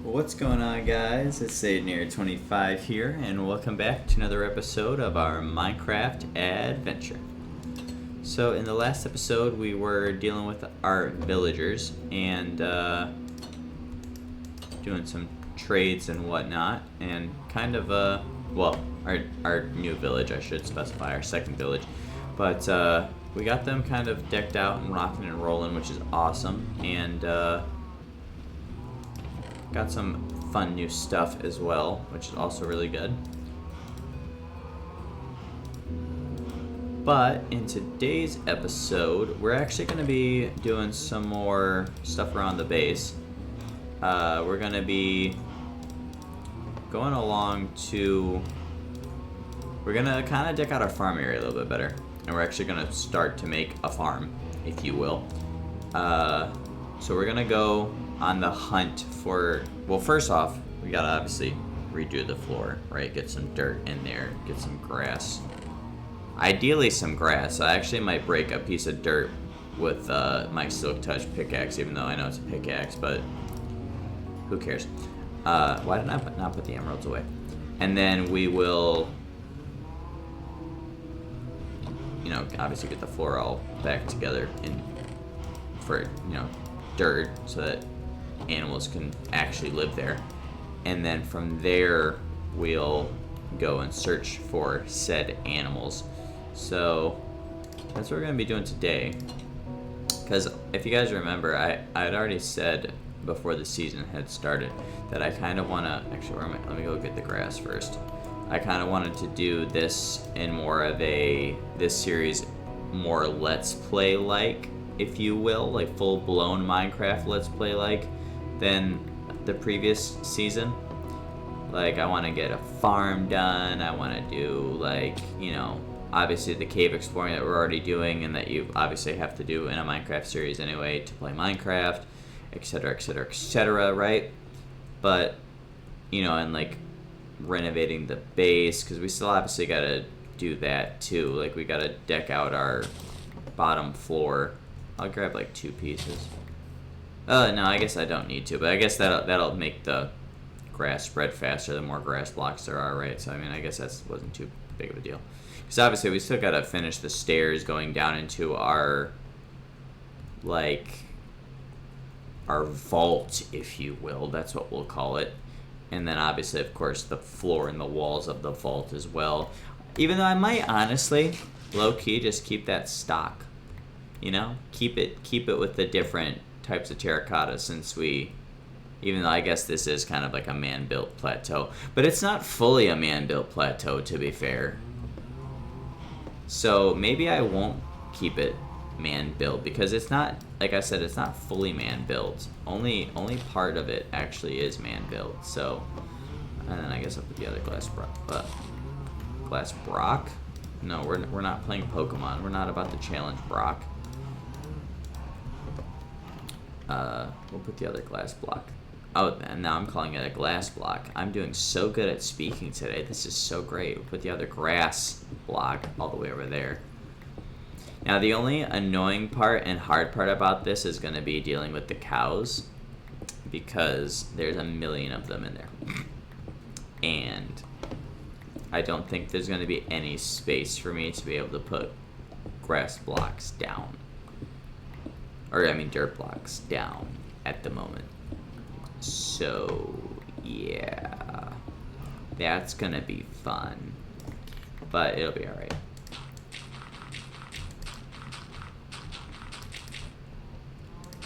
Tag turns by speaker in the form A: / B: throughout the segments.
A: What's going on, guys? It's Aiden25 here, and welcome back to another episode of our Minecraft adventure. So, in the last episode, we were dealing with our villagers and doing some trades and whatnot, and kind of our new village, I should specify, our second village. But we got them kind of decked out and rocking and rolling, which is awesome, and got some fun new stuff as well, which is also really good. But in today's episode, we're actually going to be doing some more stuff around the base. We're going to be going along to... We're going to kind of deck out our farm area a little bit better. And we're actually going to start to make a farm, if you will. So we're going to go on the hunt for, well, first off, we gotta obviously redo the floor, right? Get some dirt in there, get some grass. Ideally some grass. I actually might break a piece of dirt with my Silk Touch pickaxe, even though I know it's a pickaxe, but who cares? Why did I not put the emeralds away? And then we will, you know, obviously get the floor all back together for dirt, so that animals can actually live there. And then from there we'll go and search for said animals. So that's what we're going to be doing today, because if you guys remember, I'd already said before the season had started that I kind of want to actually, let me go get the grass first. I kind of wanted to do this in more of this series more let's play like, if you will, like full-blown Minecraft let's play like than the previous season. Like, I want to get a farm done. I want to do, like, obviously the cave exploring that we're already doing and that you obviously have to do in a Minecraft series anyway to play Minecraft, etc, etc, etc, right? But, and like renovating the base, because we still obviously got to do that too. Like, we got to deck out our bottom floor. I'll grab like 2 pieces. No, I guess I don't need to, but I guess that'll make the grass spread faster the more grass blocks there are, right? So, I mean, I guess that wasn't too big of a deal. Because obviously we still got to finish the stairs going down into our vault, if you will. That's what we'll call it. And then obviously, of course, the floor and the walls of the vault as well. Even though I might honestly, low-key, just keep that stock. Keep it with the different types of terracotta, since even though I guess this is kind of like a man-built plateau, but it's not fully a man-built plateau, to be fair. So maybe I won't keep it man-built, because it's not, like I said, it's not fully man-built. Only part of it actually is man-built. So, and then I guess I'll put the other glass Brock. No, we're not playing Pokemon. We're not about to challenge Brock. We'll put the other glass block. Oh, and now I'm calling it a glass block. I'm doing so good at speaking today. This is so great. We'll put the other grass block all the way over there. Now, the only annoying part and hard part about this is going to be dealing with the cows, because there's a million of them in there. And I don't think there's going to be any space for me to be able to put grass blocks down. Or, I mean, dirt blocks down at the moment. So, yeah. That's going to be fun. But it'll be alright.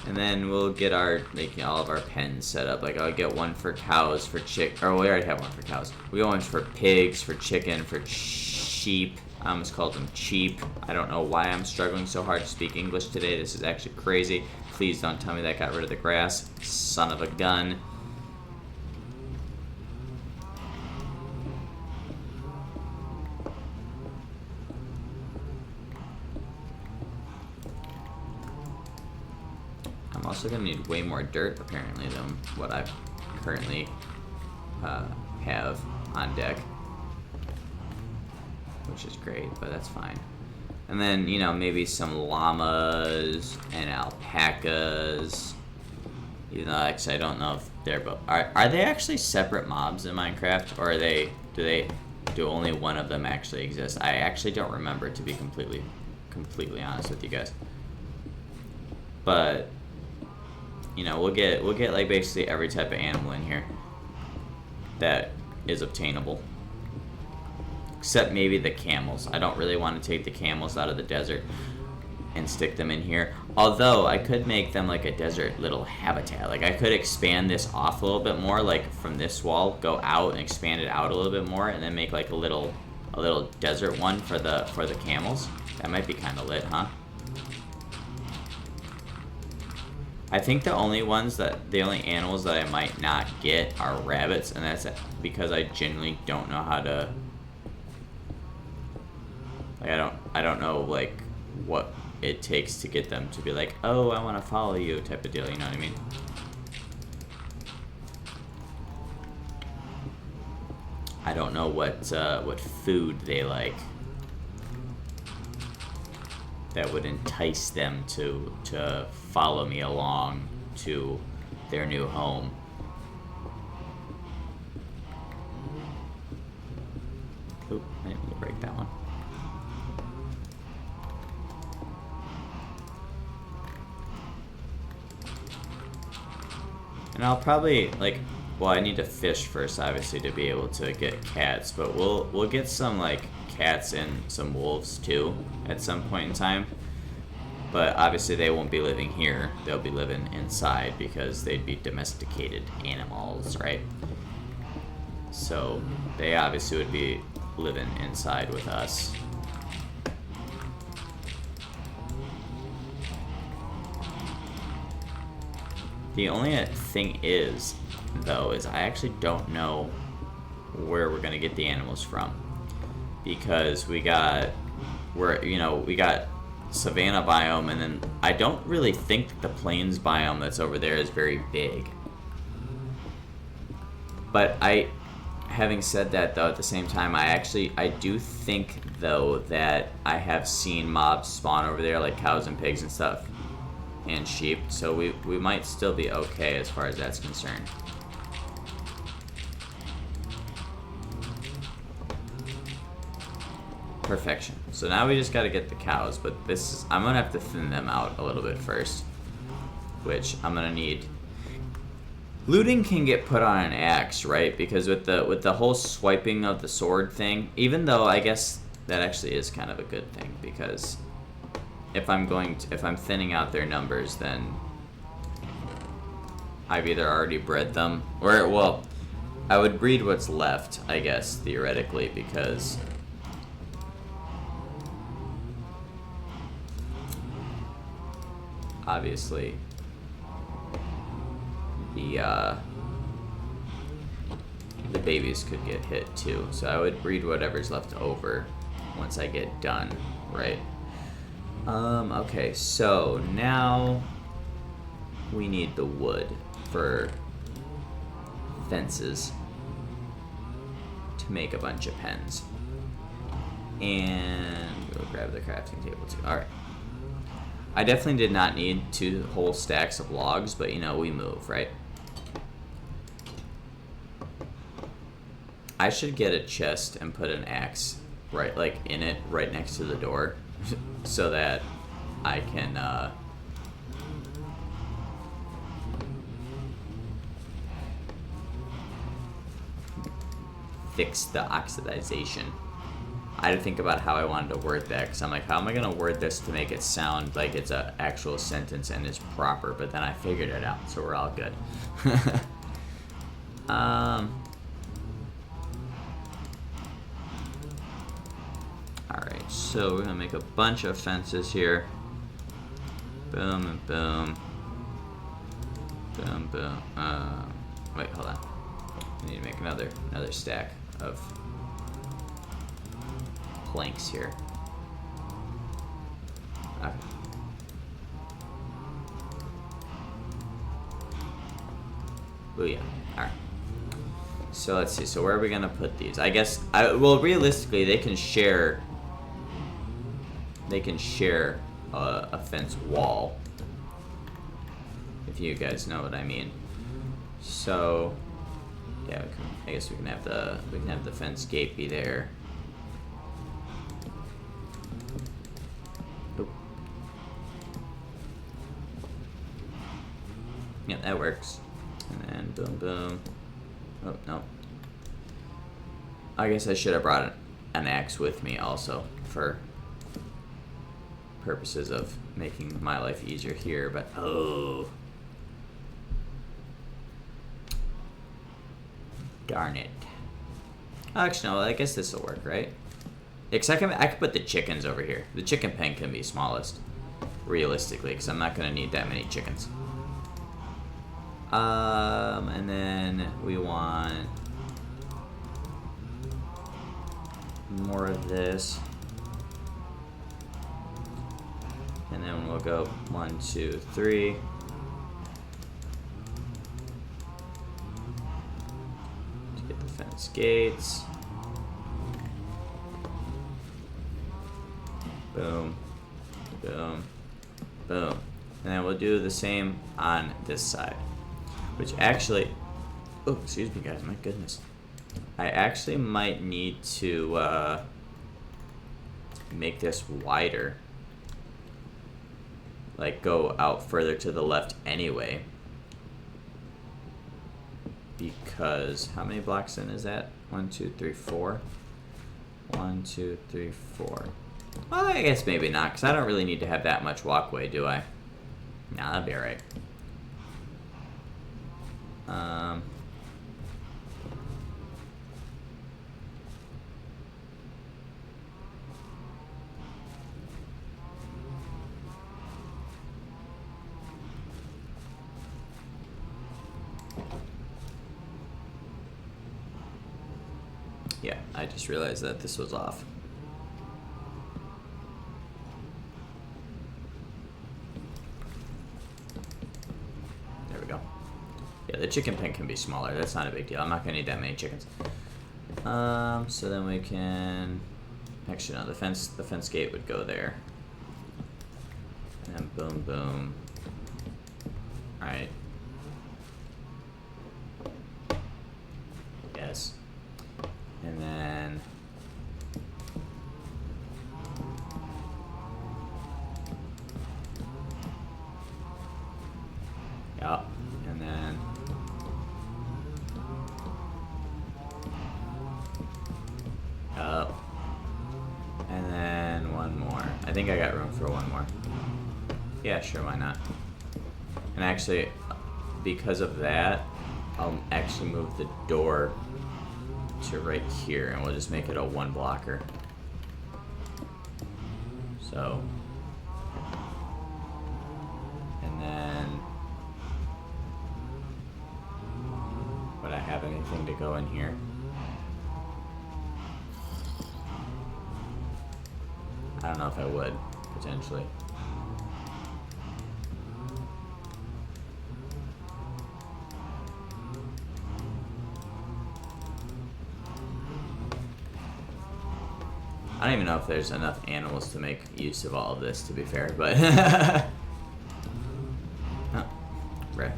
A: And then we'll get our, all of our pens set up. Like, I'll get one for cows, for or we already have one for cows. We got one for pigs, for chicken, for sheep. I almost called them cheap. I don't know why I'm struggling so hard to speak English today. This is actually crazy. Please don't tell me that got rid of the grass. Son of a gun. I'm also going to need way more dirt, apparently, than what I currently have on deck. Which is great, but that's fine. And then, maybe some llamas and alpacas Even though actually I don't know if they're both. Are they actually separate mobs in Minecraft, or are do only one of them actually exist? I actually don't remember, to be completely honest with you guys. But you know, we'll get like basically every type of animal in here that is obtainable. Except maybe the camels. I don't really want to take the camels out of the desert and stick them in here. Although, I could make them like a desert little habitat. Like, I could expand this off a little bit more, like from this wall, go out and expand it out a little bit more, and then make like a little desert one for the camels. That might be kind of lit, huh? I think the only animals that I might not get are rabbits, and that's because I genuinely don't know how to. Like, I don't know like what it takes to get them to be like, oh, I want to follow you type of deal. You know what I mean? I don't know what food they like that would entice them to follow me along to their new home. Oop, I didn't mean to break that one. And I'll probably, like, well, I need to fish first, obviously, to be able to get cats, but we'll get some, like, cats and some wolves, too, at some point in time. But obviously they won't be living here. They'll be living inside because they'd be domesticated animals, right? So they obviously would be living inside with us. The only thing is, though, is I actually don't know where we're gonna get the animals from, because we got savanna biome, and then I don't really think that the plains biome that's over there is very big. But having said that, though, at the same time, I do think, though, that I have seen mobs spawn over there, like cows and pigs and stuff, and sheep, so we might still be okay as far as that's concerned. Perfection. So now we just gotta get the cows, but I'm gonna have to thin them out a little bit first, which I'm gonna need. Looting can get put on an axe, right? Because with the whole swiping of the sword thing, even though I guess that actually is kind of a good thing, because if I'm thinning out their numbers, then I've either already bred them, or, well, I would breed what's left, I guess, theoretically, because obviously the babies could get hit too, so I would breed whatever's left over once I get done, right? Okay, so now we need the wood for fences to make a bunch of pens. And we'll grab the crafting table too. Alright. I definitely did not need 2 whole stacks of logs, but, you know, we move, right? I should get a chest and put an axe right, like, in it, right next to the door, so that I can, fix the oxidization. I had to think about how I wanted to word that, because I'm like, how am I going to word this to make it sound like it's an actual sentence and is proper, but then I figured it out, so we're all good. Alright, so we're going to make a bunch of fences here. Boom and boom. Boom, boom. Wait, hold on. I need to make another stack of planks here. Okay. Booyah. Alright. So let's see. So where are we gonna put these? I guess well, realistically they can share a fence wall. if you guys know what I mean. So, yeah, I guess we can have the fence gate be there. Oop. Yeah, that works. And then boom, boom. Oh no. I guess I should have brought an axe with me also for purposes of making my life easier here, but oh. Darn it. Actually, no, I guess this will work, right? Because I can put the chickens over here. The chicken pen can be smallest, realistically, because I'm not going to need that many chickens. And then we want more of this. And then we'll go 1, 2, 3. To get the fence gates. Boom, boom, boom. And then we'll do the same on this side. Which actually, oh, excuse me guys, my goodness. I actually might need to make this wider. Like go out further to the left anyway. Because, how many blocks in is that? 1, 2, 3, 4. 1, 2, 3, 4. Well, I guess maybe not, because I don't really need to have that much walkway, do I? Nah, that'd be alright. Yeah, I just realized that this was off. There we go. Yeah, the chicken pen can be smaller. That's not a big deal. I'm not gonna need that many chickens. So then we can. Actually, no. The fence gate would go there. And boom, boom. All right. Yes. And then. Yup. And then. Up. And then one more. I think I got room for one more. Yeah, sure, why not? And actually, because of that, I'll actually move the door to right here, and we'll just make it a 1 blocker. So. And then. Would I have anything to go in here? I don't know if I would, potentially. I don't even know if there's enough animals to make use of all of this, to be fair, but... Oh, right.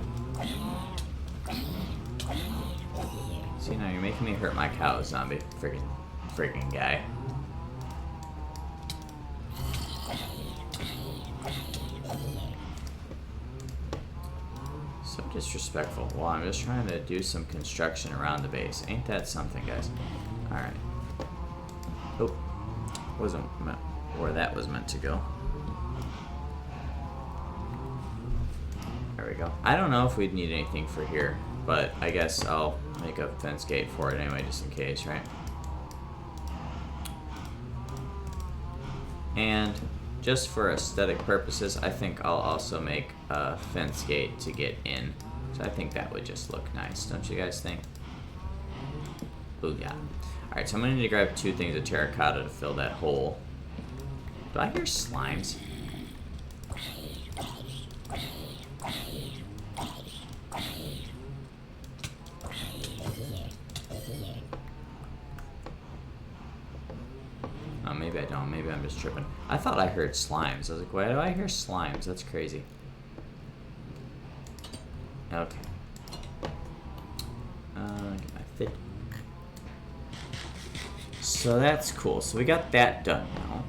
A: See, now you're making me hurt my cow, zombie. Freaking guy. So disrespectful. Well, I'm just trying to do some construction around the base. Ain't that something, guys? Alright. Oh. Wasn't meant where that was meant to go. There we go. I don't know if we'd need anything for here, but I guess I'll make a fence gate for it anyway, just in case, right? And just for aesthetic purposes, I think I'll also make a fence gate to get in. So I think that would just look nice, don't you guys think? Ooh, yeah. Alright, so I'm gonna need to grab 2 things of terracotta to fill that hole. Do I hear slimes? Oh, maybe I don't. Maybe I'm just tripping. I thought I heard slimes. I was like, why do I hear slimes? That's crazy. Okay. Get my fit. So that's cool. So we got that done now.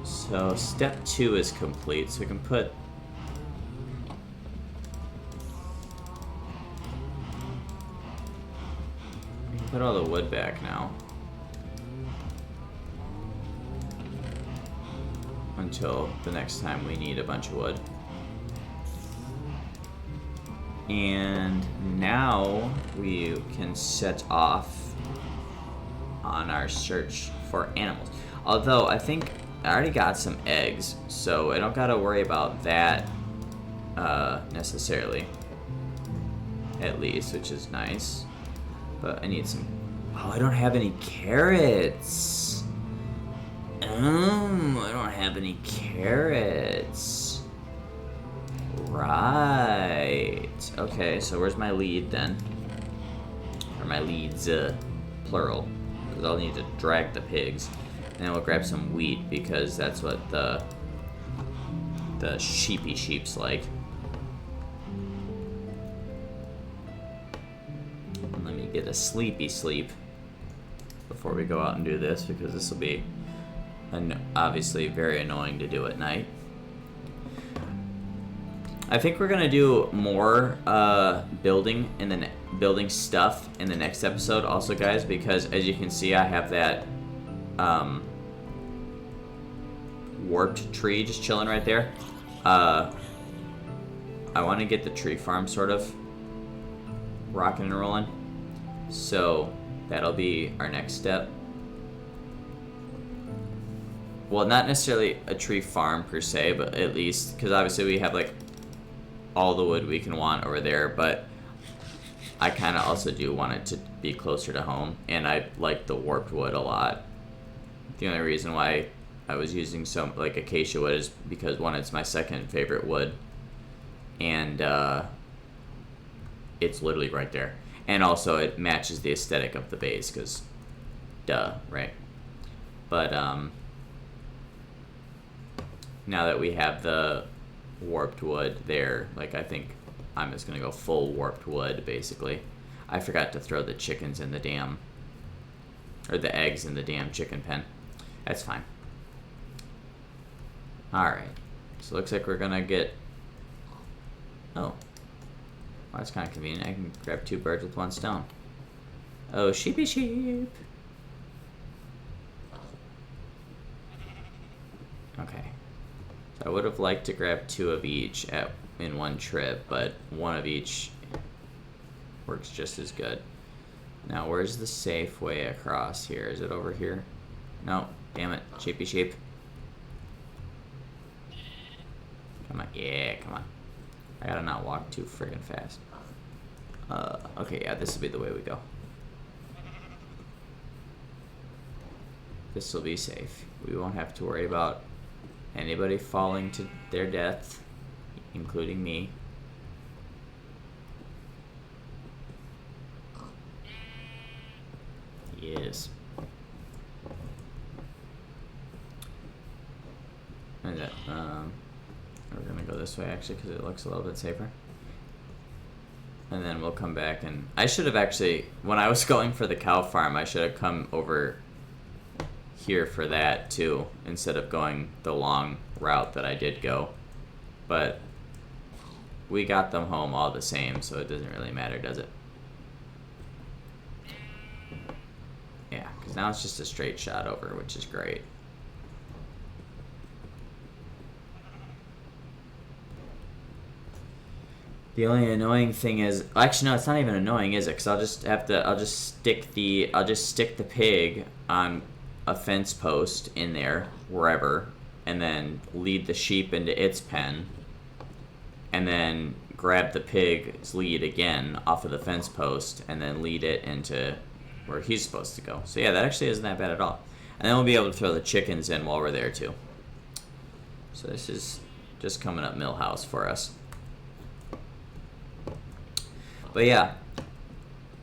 A: So step 2 is complete. So we can put... put all the wood back now. Until the next time we need a bunch of wood. And now we can set off on our search for animals. Although I think I already got some eggs, so I don't gotta worry about that necessarily. At least, which is nice. But I need some... oh, I don't have any carrots. I don't have any carrots. Right. Okay, so where's my lead then? Or my leads, plural. Because I'll need to drag the pigs. And then we'll grab some wheat because that's what the sheep's like. And let me get a sleepy sleep before we go out and do this, because this will be obviously very annoying to do at night. I think we're gonna do more building stuff in the next episode, also, guys, because as you can see, I have that warped tree just chilling right there. I want to get the tree farm sort of rocking and rolling, so that'll be our next step. Well, not necessarily a tree farm per se, but at least, because obviously we have like all the wood we can want over there, but I kind of also do want it to be closer to home, and I like the warped wood a lot. The only reason why I was using some like acacia wood is because, one, it's my second favorite wood, and it's literally right there, and also it matches the aesthetic of the base, because duh, right? But now that we have the warped wood there, like, I think I'm just gonna go full warped wood, basically. I forgot to throw the chickens in the damn, or the eggs in the damn chicken pen. That's fine. Alright, so looks like we're gonna get... oh, well, that's kind of convenient. I can grab 2 birds with 1 stone. Oh, sheepy sheep. Okay. So I would have liked to grab 2 of each in one trip, but 1 of each works just as good. Now, where's the safe way across here? Is it over here? No, damn it, sheepy sheep. Come on, yeah, come on. I gotta not walk too friggin' fast. Okay, yeah, this will be the way we go. This will be safe. We won't have to worry about anybody falling to their death, including me. Yes. And that, we're gonna go this way actually because it looks a little bit safer. And then we'll come back, and I should have actually, when I was going for the cow farm, I should have come over here for that too, instead of going the long route that I did go. But we got them home all the same, so it doesn't really matter, does it? Yeah, because now it's just a straight shot over, which is great. The only annoying thing is, actually no, it's not even annoying, is it? Because I'll just stick the pig on a fence post in there, wherever, and then lead the sheep into its pen, and then grab the pig's lead again off of the fence post, and then lead it into where he's supposed to go. So yeah, that actually isn't that bad at all. And then we'll be able to throw the chickens in while we're there too. So this is just coming up Millhouse for us. But yeah,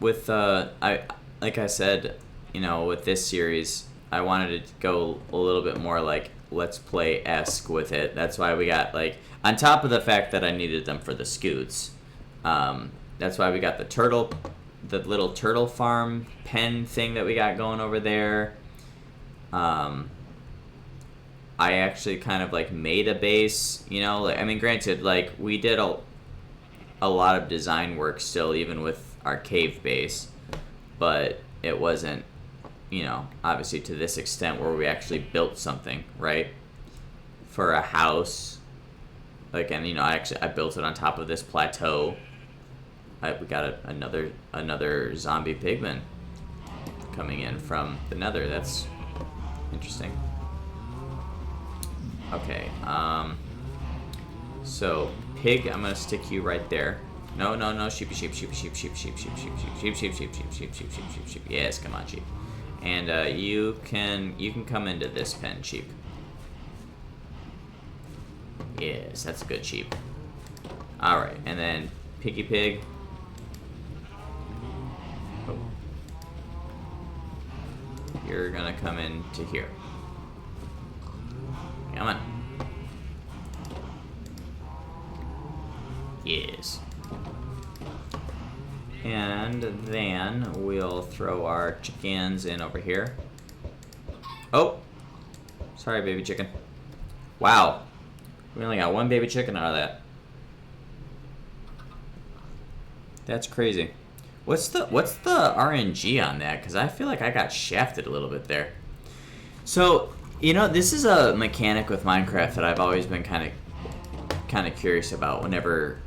A: with like I said, you know, with this series, I wanted it to go a little bit more like Let's Play-esque with it. That's why we got, like, on top of the fact that I needed them for the scoots, That's why we got the little turtle farm pen thing that we got going over there. I actually kind of like made a base, you know, like, I mean, granted, like we did a lot of design work still, even with our cave base, but it wasn't, you know, obviously to this extent where we actually built something, right? For a house, like, and you know, I built it on top of this plateau. We got another zombie pigman coming in from the nether. That's interesting. Okay, so pig, I'm gonna stick you right there. No, sheep. Yes, come on, sheep. And you can come into this pen, sheep. Yes, that's a good sheep. All right, and then piggy pig. Oh. You're gonna come into here. Come on. Yes. And then we'll throw our chickens in over here. Oh! Sorry, baby chicken. Wow. We only got one baby chicken out of that. That's crazy. What's the RNG on that? Because I feel like I got shafted a little bit there. So, you know, this is a mechanic with Minecraft that I've always been kind of curious about whenever,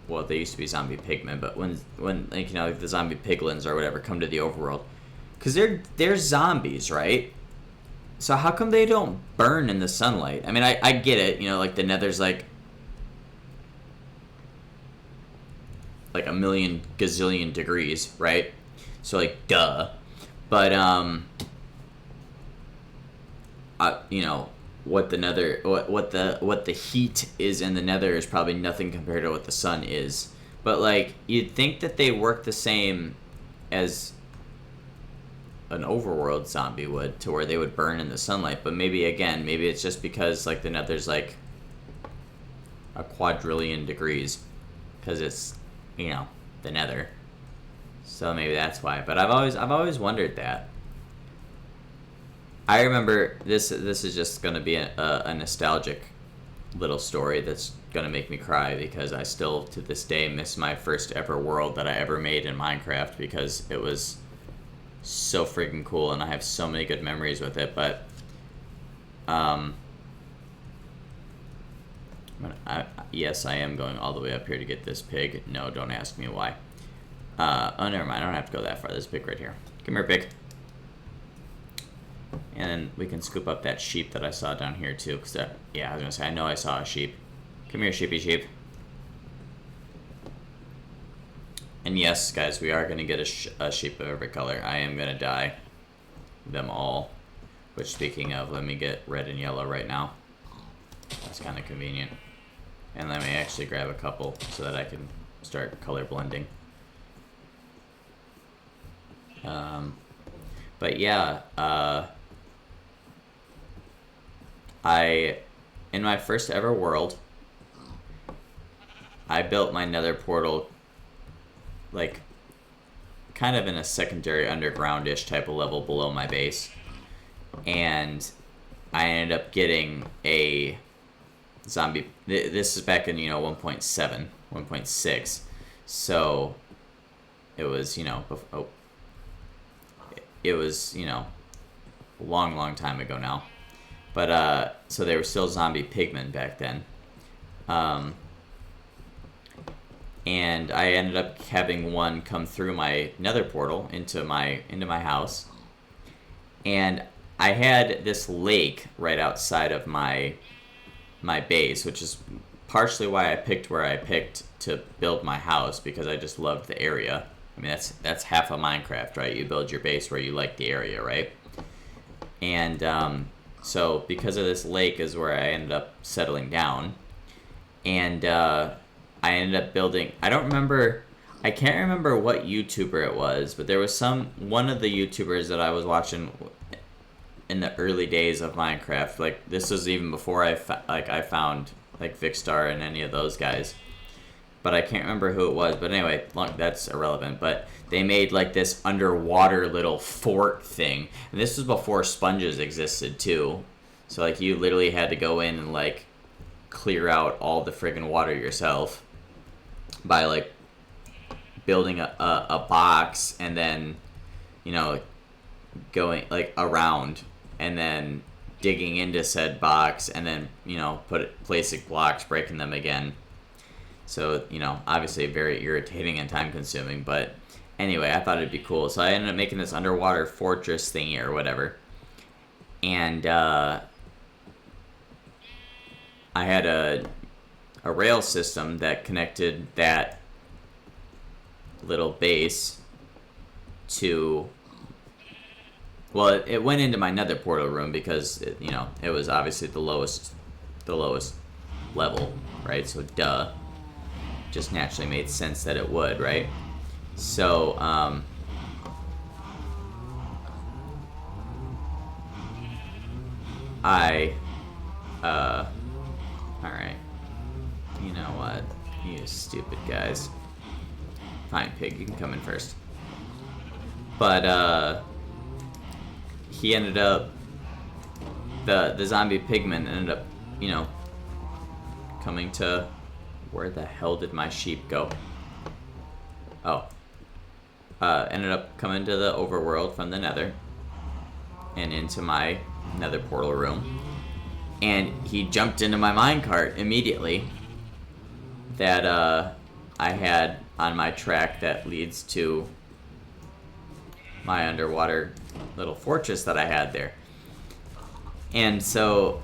A: well, they used to be zombie pigmen, but when like, you know, like the zombie piglins or whatever come to the overworld, because they're zombies, right? So how come they don't burn in the sunlight? I mean, I get it, you know, like the nether's like a million gazillion degrees, right? So like, duh. But you know, what the nether, what the heat is in the nether is probably nothing compared to what the sun is. But like, you'd think that they work the same as an overworld zombie would, to where they would burn in the sunlight. But maybe it's just because like the nether's like a quadrillion degrees, because it's, you know, the nether. So maybe that's why. But I've always wondered that. I remember this is just gonna be a nostalgic little story that's gonna make me cry, because I still to this day miss my first ever world that I ever made in Minecraft, because it was so freaking cool and I have so many good memories with it. But yes, I am going all the way up here to get this pig. No, don't ask me why. Oh, never mind. I don't have to go that far. There's a pig right here. Come here, pig. And then we can scoop up that sheep that I saw down here too. Cause yeah, I was gonna say, I know I saw a sheep. Come here, sheepy sheep. And yes, guys, we are gonna get a sheep of every color. I am gonna dye them all. Which, speaking of, let me get red and yellow right now. That's kind of convenient. And let me actually grab a couple so that I can start color blending. But yeah, in my first ever world, I built my nether portal like kind of in a secondary underground-ish type of level below my base. And I ended up getting a zombie. This is back in, you know, 1.7, 1.6. So it was, you know, it was, you know, a long time ago now. But so they were still zombie pigmen back then. And I ended up having one come through my nether portal into my house. And I had this lake right outside of my base, which is partially why I picked where I picked to build my house, because I just loved the area. I mean, that's half of Minecraft, right? You build your base where you like the area, right? And so because of this lake is where I ended up settling down. And I ended up building, I can't remember what YouTuber it was, but there was one of the YouTubers that I was watching in the early days of Minecraft. Like, this was even before I found like Vicstar and any of those guys. but I can't remember who it was. But anyway, that's irrelevant. But they made like this underwater little fort thing, and this was before sponges existed too. So like you literally had to go in and like clear out all the friggin' water yourself by like building a box and then, you know, going like around and then digging into said box and then, you know, placing blocks, breaking them again. So, you know, obviously very irritating and time consuming, but anyway, I thought it'd be cool. So I ended up making this underwater fortress thingy or whatever. And I had a rail system that connected that little base to, well, it went into my nether portal room because it, you know, it was obviously the lowest level, right? So duh, just naturally made sense that it would, right? So alright, you know what, you stupid guys. Fine, pig, you can come in first. But he ended up, the zombie pigman ended up, you know, coming to, where the hell did my sheep go? Oh. Ended up coming to the overworld from the nether and into my nether portal room. And he jumped into my minecart immediately that I had on my track that leads to my underwater little fortress that I had there. And so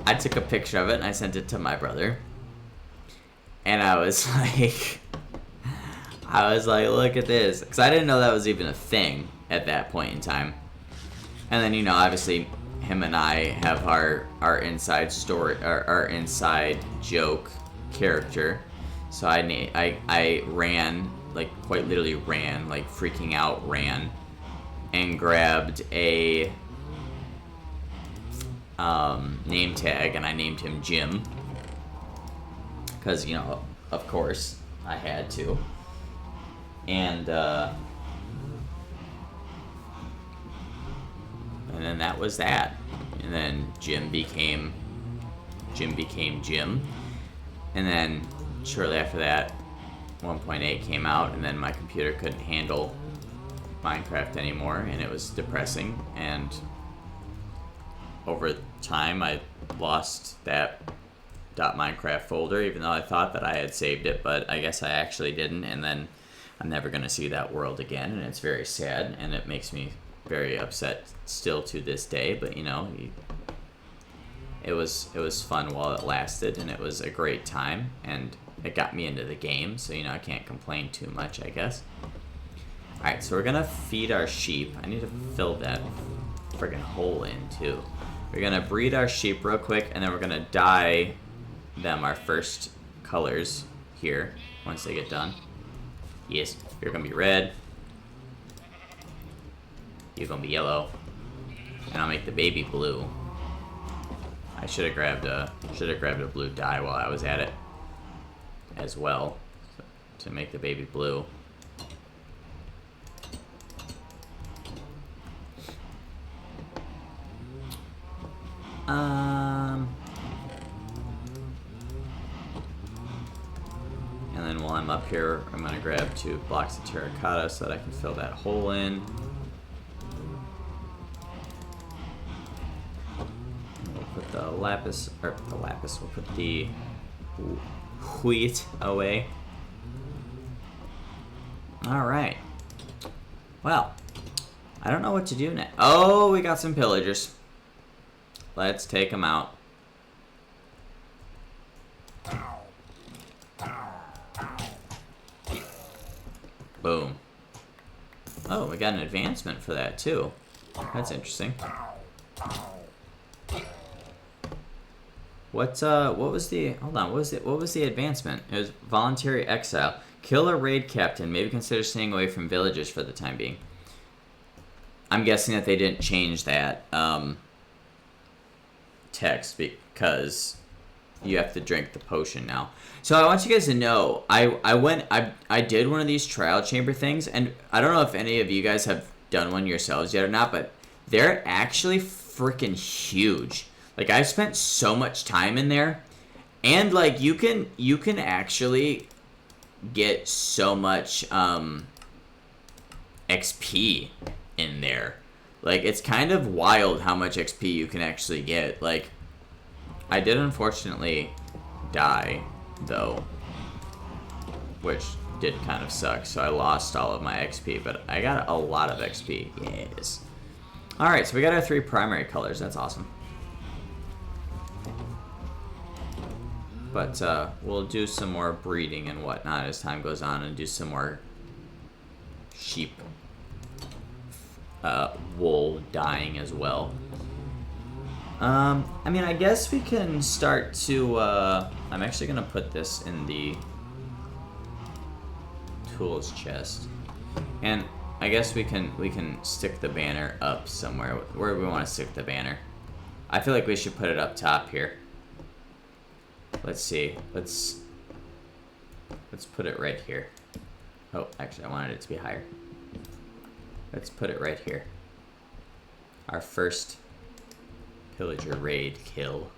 A: I took a picture of it and I sent it to my brother. And I was like, look at this. Because I didn't know that was even a thing at that point in time. And then, you know, obviously him and I have our inside story, our inside joke character. So I ran, like quite literally ran, like freaking out ran, and grabbed a name tag, and I named him Jim. Because, you know, of course, I had to. And then that was that. And then Jim became Jim. And then shortly after that, 1.8 came out, and then my computer couldn't handle Minecraft anymore, and it was depressing. And over time, I lost that .minecraft folder, even though I thought that I had saved it, but I guess I actually didn't. And then I'm never going to see that world again, and it's very sad, and it makes me very upset still to this day. But you know, it was fun while it lasted, and it was a great time, and it got me into the game, so you know, I can't complain too much, I guess. Alright, so we're gonna feed our sheep. I need to fill that friggin' hole in too. We're gonna breed our sheep real quick, and then we're gonna dye them our first colors here once they get done. Yes, you're gonna be red. You're gonna be yellow. And I'll make the baby blue. I should have grabbed a blue dye while I was at it as well, to make the baby blue. And then while I'm up here, I'm gonna grab 2 blocks of terracotta so that I can fill that hole in. We'll put the lapis, we'll put the wheat away. Alright. Well, I don't know what to do now. Oh, we got some pillagers. Let's take them out. Boom. Oh, we got an advancement for that too. That's interesting. What was the, hold on, what was the advancement? It was voluntary exile. Kill a raid captain. Maybe consider staying away from villages for the time being. I'm guessing that they didn't change that text because you have to drink the potion now. So I want you guys to know, I did one of these trial chamber things, and I don't know if any of you guys have done one yourselves yet or not, but they're actually freaking huge. Like, I spent so much time in there, and like you can actually get so much XP in there. Like, it's kind of wild how much XP you can actually get. Like, I did unfortunately die, though, which did kind of suck, so I lost all of my XP, but I got a lot of XP. Yes. Alright, so we got our 3 primary colors. That's awesome. But we'll do some more breeding and whatnot as time goes on, and do some more sheep wool dyeing as well. I mean, I guess we can start to, I'm actually going to put this in the tools chest. And I guess we can stick the banner up somewhere. Where do we want to stick the banner? I feel like we should put it up top here. Let's see. Let's put it right here. Oh, actually, I wanted it to be higher. Let's put it right here. Our first pillager raid kill.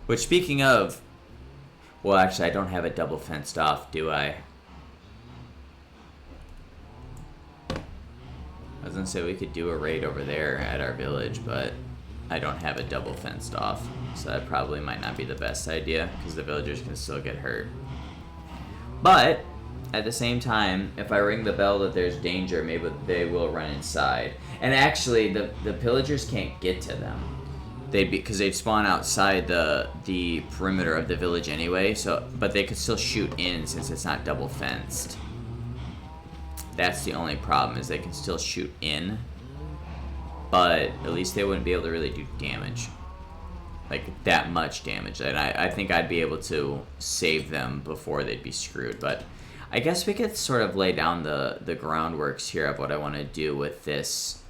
A: Which, speaking of, well, actually, I don't have it double fenced off, do I? I was gonna say we could do a raid over there at our village, but I don't have it double fenced off, so that probably might not be the best idea, because the villagers can still get hurt. But at the same time, if I ring the bell that there's danger, maybe they will run inside. And actually, the pillagers can't get to them. Because they'd spawn outside the perimeter of the village anyway. So, but they could still shoot in since it's not double fenced. That's the only problem, is they can still shoot in, but at least they wouldn't be able to really do damage, like that much damage. And I think I'd be able to save them before they'd be screwed. But I guess we could sort of lay down the groundworks here of what I want to do with this.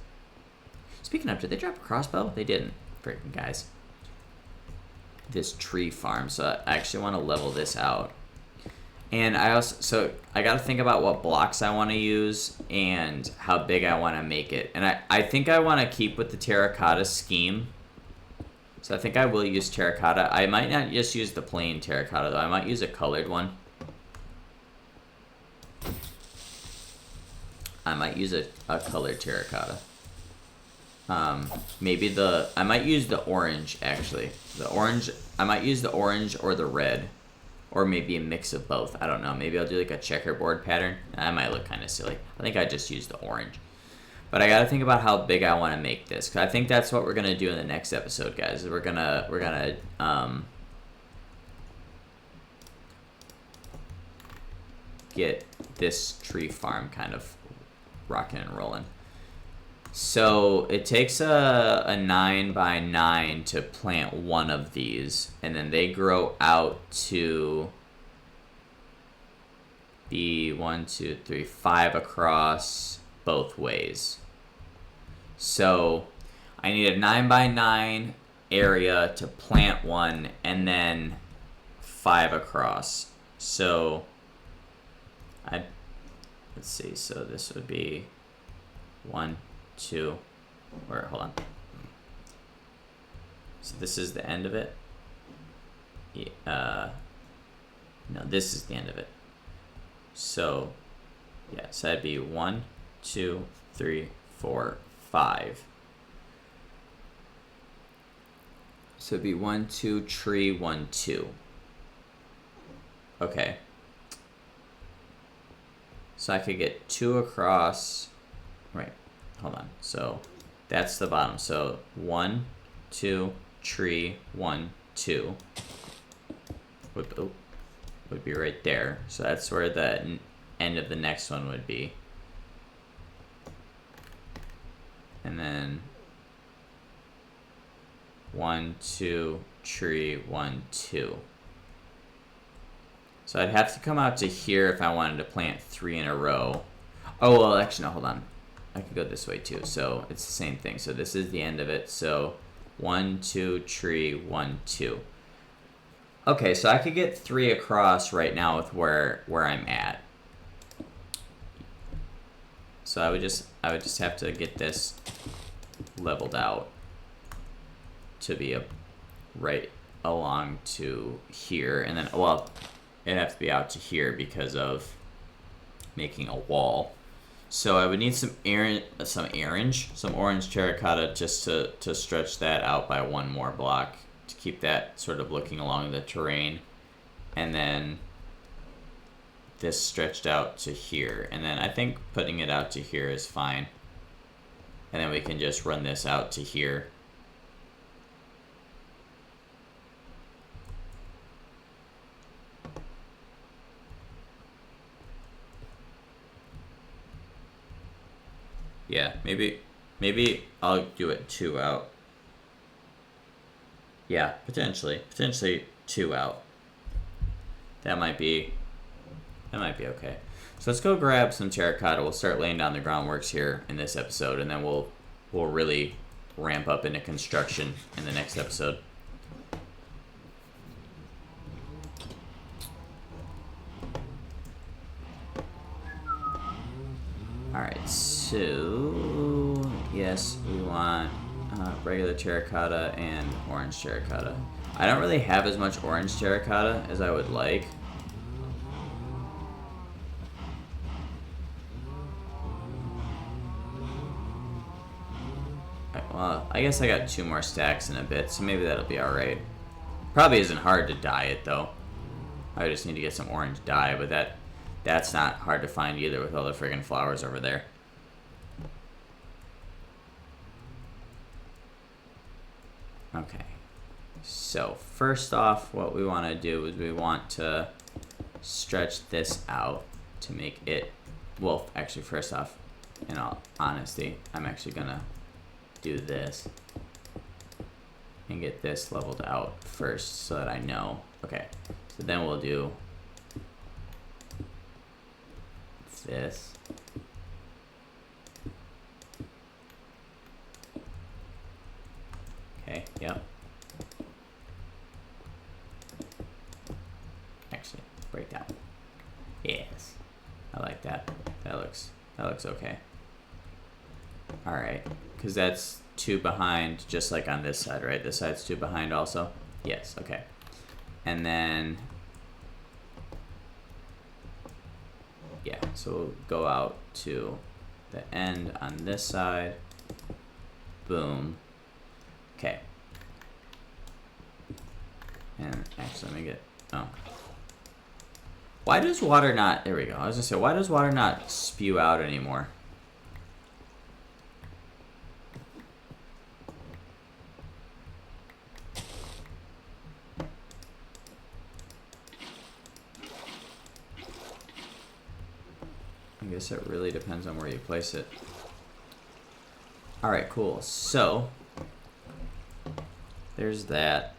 A: Speaking of, did they drop a crossbow? They didn't. Freaking guys. This tree farm. So I actually want to level this out. And so I got to think about what blocks I want to use and how big I want to make it. And I think I want to keep with the terracotta scheme. So I think I will use terracotta. I might not just use the plain terracotta, though. I might use a colored one. I might use a colored terracotta. Maybe I might use the orange, actually. I might use the orange or the red. Or maybe a mix of both. I don't know. Maybe I'll do like a checkerboard pattern. That might look kind of silly. I think I just use the orange. But I got to think about how big I want to make this. 'Cause I think that's what we're going to do in the next episode, guys. We're gonna get this tree farm kind of rocking and rolling. So it takes a 9x9 to plant one of these, and then they grow out to be 1, 2, 3, 5 across both ways. So I need a 9x9 area to plant one, and then 5 across. So let's see. So this would be 1, 2, or hold on. So this is the end of it. No, this is the end of it. So, yeah, so that'd be 1, 2, 3, 4, 5. So it'd be 1, 2, tree, 1, 2. Okay. So I could get 2 across. Right. Hold on. So that's the bottom. So 1, 2, tree, 1, 2 would be right there. So that's where the end of the next one would be. And then 1, 2, tree, 1, 2. So I'd have to come out to here if I wanted to plant 3 in a row. Oh, well, actually, no, hold on. I could go this way too, so it's the same thing. So this is the end of it. So 1, 2, tree, 1, 2. Okay, so I could get 3 across right now with where I'm at. So I would just have to get this leveled out to be right along to here, and then, well, it'd have to be out to here because of making a wall. So I would need some orange terracotta just to stretch that out by 1 more block to keep that sort of looking along the terrain, and then this stretched out to here, and then I think putting it out to here is fine, and then we can just run this out to here. Yeah, maybe I'll do it 2 out. Yeah, potentially 2 out. That might be okay. So let's go grab some terracotta. We'll start laying down the groundworks here in this episode, and then we'll really ramp up into construction in the next episode. Alright, so yes, we want regular terracotta and orange terracotta. I don't really have as much orange terracotta as I would like. Well, I guess I got 2 more stacks in a bit, so maybe that'll be alright. Probably isn't hard to dye it, though. I just need to get some orange dye, but that's not hard to find either with all the friggin' flowers over there. Okay. So, first off, what we want to do is we want to stretch this out to make it... Well, actually, first off, in all honesty, I'm actually going to do this and get this leveled out first so that I know. Okay, so then we'll do this. Okay, yep. Actually, break down. Yes, I like that. That looks okay. All right, because that's 2 behind, just like on this side, right? This side's 2 behind also. Yes. Okay, and then yeah, so we'll go out to the end on this side. Boom. Okay. And actually, let me get, oh. Why does water not, there we go. I was gonna say, why does water not spew out anymore? I guess it really depends on where you place it. Alright, cool. So, there's that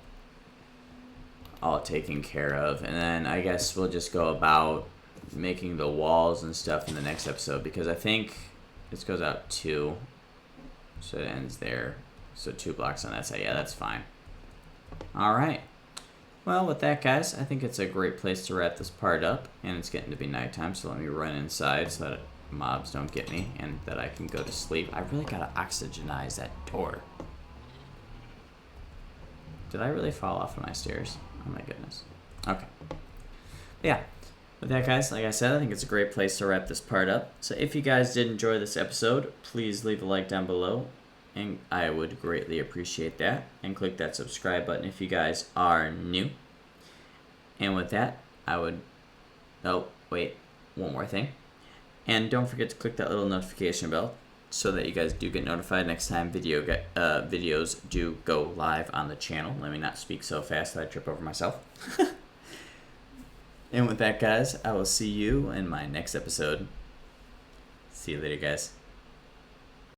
A: all taken care of. And then I guess we'll just go about making the walls and stuff in the next episode, because I think this goes out 2. So it ends there. So 2 blocks on that side. Yeah, that's fine. Alright. Well, with that, guys, I think it's a great place to wrap this part up, and it's getting to be nighttime, so let me run inside so that mobs don't get me, and that I can go to sleep. I really gotta oxygenize that door. Did I really fall off of my stairs? Oh my goodness. Okay. Yeah. With that, guys, like I said, I think it's a great place to wrap this part up. So if you guys did enjoy this episode, please leave a like down below, and I would greatly appreciate that. And click that subscribe button if you guys are new. And with that, I would... Oh, wait. One more thing. And don't forget to click that little notification bell so that you guys do get notified next time videos do go live on the channel. Let me not speak so fast that I trip over myself. And with that, guys, I will see you in my next episode. See you later, guys.